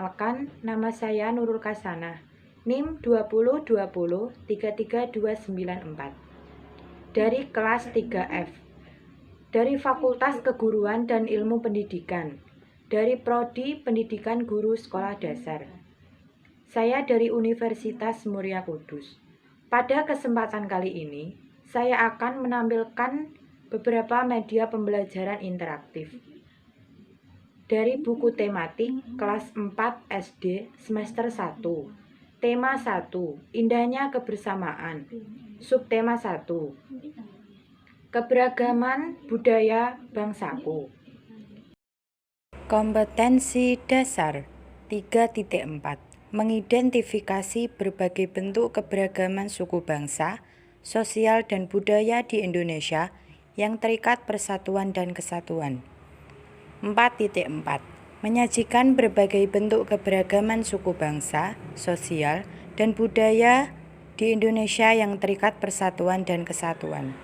Perkenalkan, nama saya Nurul Kasana, NIM 202033294, dari kelas 3F, dari Fakultas Keguruan dan Ilmu Pendidikan, dari Prodi Pendidikan Guru Sekolah Dasar. Saya dari Universitas Muria Kudus. Pada kesempatan kali ini, saya akan menampilkan beberapa media pembelajaran interaktif dari buku tematik kelas 4 SD semester 1. Tema 1, indahnya kebersamaan. Subtema 1, keberagaman budaya bangsaku. Kompetensi dasar 3.4, mengidentifikasi berbagai bentuk keberagaman suku bangsa, sosial dan budaya di Indonesia yang terikat persatuan dan kesatuan. 4.4, menyajikan berbagai bentuk keberagaman suku bangsa, sosial, dan budaya di Indonesia yang terikat persatuan dan kesatuan.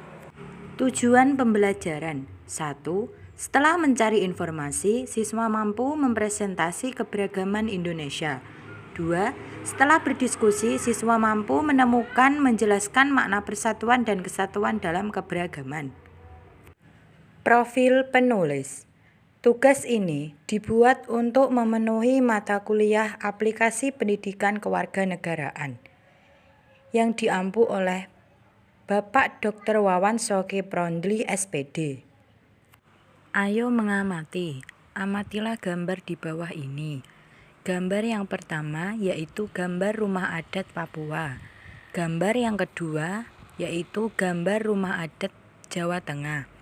Tujuan pembelajaran 1. Setelah mencari informasi, siswa mampu mempresentasi keberagaman Indonesia. 2. Setelah berdiskusi, siswa mampu menemukan menjelaskan makna persatuan dan kesatuan dalam keberagaman. Profil penulis. Tugas ini dibuat untuk memenuhi mata kuliah aplikasi pendidikan kewarganegaraan yang diampu oleh Bapak Dr. Wawan Soki Prondli SPD. Ayo mengamati, amatilah gambar di bawah ini. Gambar yang pertama yaitu gambar rumah adat Papua. Gambar yang kedua yaitu gambar rumah adat Jawa Tengah.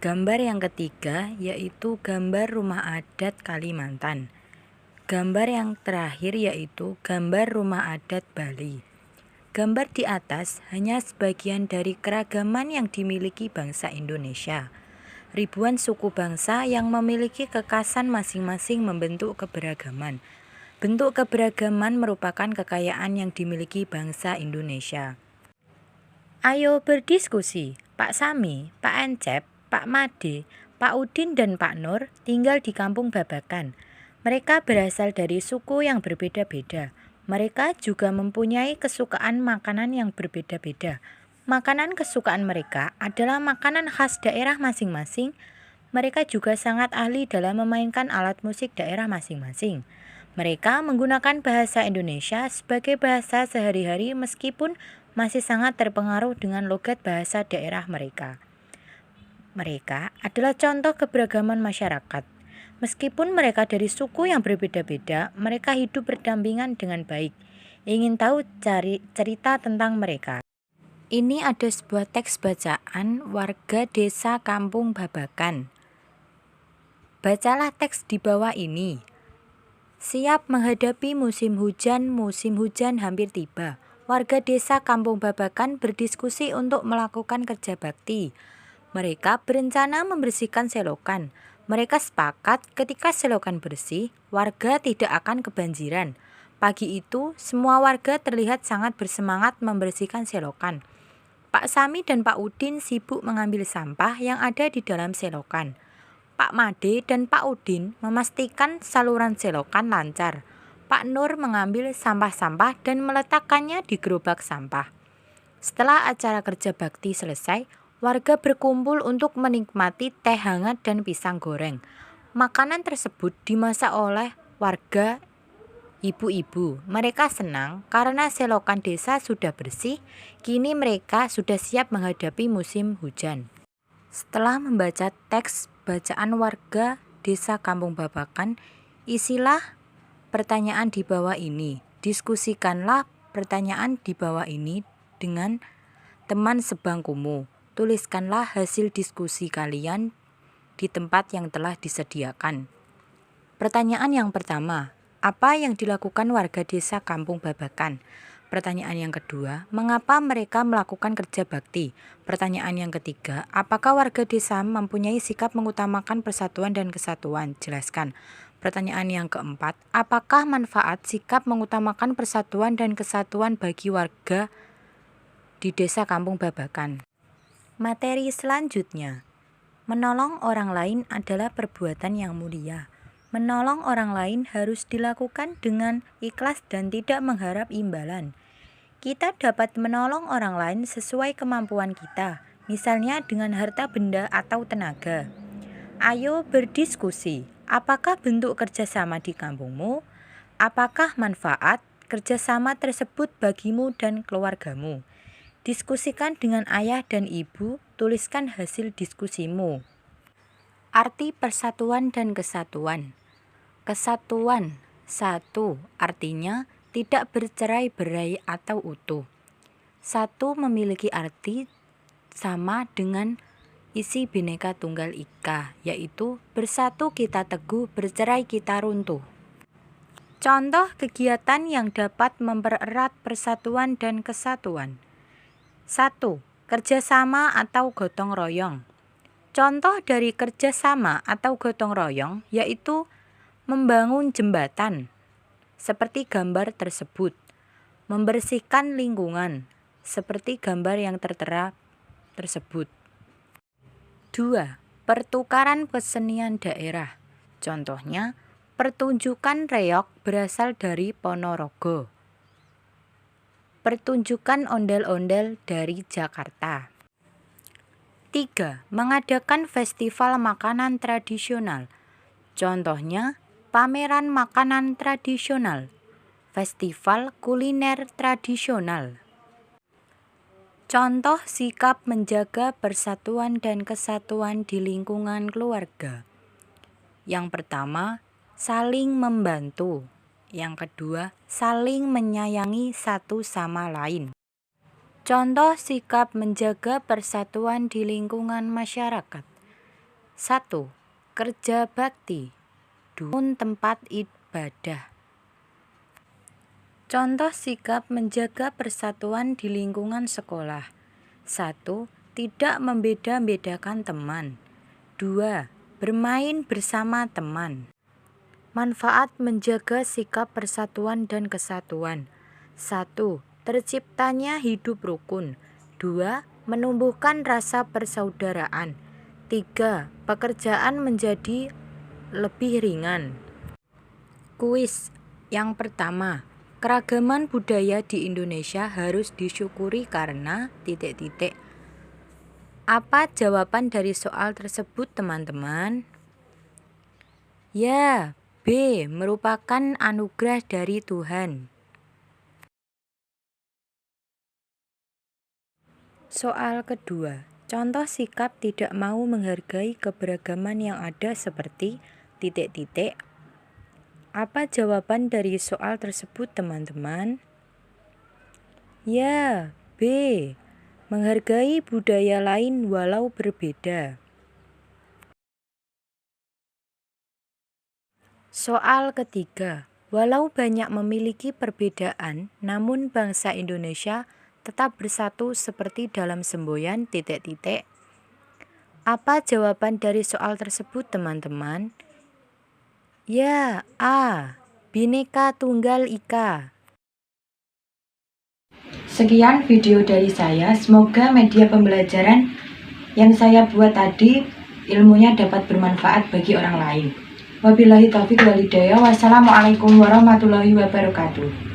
Gambar yang ketiga yaitu gambar rumah adat Kalimantan. Gambar yang terakhir yaitu gambar rumah adat Bali. Gambar di atas hanya sebagian dari keragaman yang dimiliki bangsa Indonesia. Ribuan suku bangsa yang memiliki kekhasan masing-masing membentuk keberagaman. Bentuk keberagaman merupakan kekayaan yang dimiliki bangsa Indonesia. Ayo berdiskusi, Pak Sami, Pak Encep, Pak Made, Pak Udin dan Pak Nur tinggal di Kampung Babakan. Mereka berasal dari suku yang berbeda-beda. Mereka juga mempunyai kesukaan makanan yang berbeda-beda. Makanan kesukaan mereka adalah makanan khas daerah masing-masing. Mereka juga sangat ahli dalam memainkan alat musik daerah masing-masing. Mereka menggunakan bahasa Indonesia sebagai bahasa sehari-hari meskipun masih sangat terpengaruh dengan logat bahasa daerah mereka. Mereka adalah contoh keberagaman masyarakat. Meskipun mereka dari suku yang berbeda-beda, mereka hidup berdampingan dengan baik. Ingin tahu cerita tentang mereka? Ini ada sebuah teks bacaan warga desa Kampung Babakan. Bacalah teks di bawah ini. Siap menghadapi musim hujan hampir tiba. Warga desa Kampung Babakan berdiskusi untuk melakukan kerja bakti. Mereka berencana membersihkan selokan. Mereka sepakat ketika selokan bersih, warga tidak akan kebanjiran. Pagi itu, semua warga terlihat sangat bersemangat membersihkan selokan. Pak Sami dan Pak Udin sibuk mengambil sampah yang ada di dalam selokan. Pak Made dan Pak Udin memastikan saluran selokan lancar. Pak Nur mengambil sampah-sampah dan meletakkannya di gerobak sampah. Setelah acara kerja bakti selesai, warga berkumpul untuk menikmati teh hangat dan pisang goreng. Makanan tersebut dimasak oleh warga ibu-ibu. Mereka senang karena selokan desa sudah bersih, kini mereka sudah siap menghadapi musim hujan. Setelah membaca teks bacaan warga desa Kampung Babakan, isilah pertanyaan di bawah ini. Diskusikanlah pertanyaan di bawah ini dengan teman sebangkumu. Tuliskanlah hasil diskusi kalian di tempat yang telah disediakan. Pertanyaan yang pertama, apa yang dilakukan warga desa Kampung Babakan? Pertanyaan yang kedua, mengapa mereka melakukan kerja bakti? Pertanyaan yang ketiga, apakah warga desa mempunyai sikap mengutamakan persatuan dan kesatuan? Jelaskan. Pertanyaan yang keempat, apakah manfaat sikap mengutamakan persatuan dan kesatuan bagi warga di desa Kampung Babakan? Materi selanjutnya, menolong orang lain adalah perbuatan yang mulia. Menolong orang lain harus dilakukan dengan ikhlas dan tidak mengharap imbalan. Kita dapat menolong orang lain sesuai kemampuan kita, misalnya dengan harta benda atau tenaga. Ayo berdiskusi, apakah bentuk kerjasama di kampungmu? Apakah manfaat kerjasama tersebut bagimu dan keluargamu? Diskusikan dengan ayah dan ibu, tuliskan hasil diskusimu. Arti persatuan dan kesatuan. Kesatuan, satu, artinya tidak bercerai-berai atau utuh. Satu memiliki arti sama dengan isi Bhinneka Tunggal Ika, yaitu bersatu kita teguh, bercerai kita runtuh. Contoh kegiatan yang dapat mempererat persatuan dan kesatuan. 1. Kerjasama atau gotong royong. Contoh dari kerjasama atau gotong royong yaitu membangun jembatan, seperti gambar tersebut. Membersihkan lingkungan, seperti gambar yang tertera tersebut. 2. Pertukaran kesenian daerah. Contohnya, pertunjukan reog berasal dari Ponorogo. Pertunjukan ondel-ondel dari Jakarta. 3. Mengadakan festival makanan tradisional. Contohnya, pameran makanan tradisional, festival kuliner tradisional. Contoh sikap menjaga persatuan dan kesatuan di lingkungan keluarga. Yang pertama, saling membantu. Yang kedua, saling menyayangi satu sama lain. Contoh sikap menjaga persatuan di lingkungan masyarakat. 1. Kerja bakti, tempat ibadah. Contoh sikap menjaga persatuan di lingkungan sekolah. 1. Tidak membeda-bedakan teman. 2. Bermain bersama teman. Manfaat menjaga sikap persatuan dan kesatuan. 1. Terciptanya hidup rukun. 2. Menumbuhkan rasa persaudaraan. 3. Pekerjaan menjadi lebih ringan. Kuis. Yang pertama, keragaman budaya di Indonesia harus disyukuri karena ... Apa jawaban dari soal tersebut, teman-teman? Ya, B. Merupakan anugerah dari Tuhan. Soal kedua, contoh sikap tidak mau menghargai keberagaman yang ada seperti ... Apa jawaban dari soal tersebut, teman-teman? Ya, B. Menghargai budaya lain walau berbeda. Soal ketiga, walau banyak memiliki perbedaan, namun bangsa Indonesia tetap bersatu seperti dalam semboyan ... Apa jawaban dari soal tersebut, teman-teman? Ya, A. Bhinneka Tunggal Ika. Sekian video dari saya, semoga media pembelajaran yang saya buat tadi ilmunya dapat bermanfaat bagi orang lain. Wabillahi taufiq wal hidayah. Wassalamualaikum warahmatullahi wabarakatuh.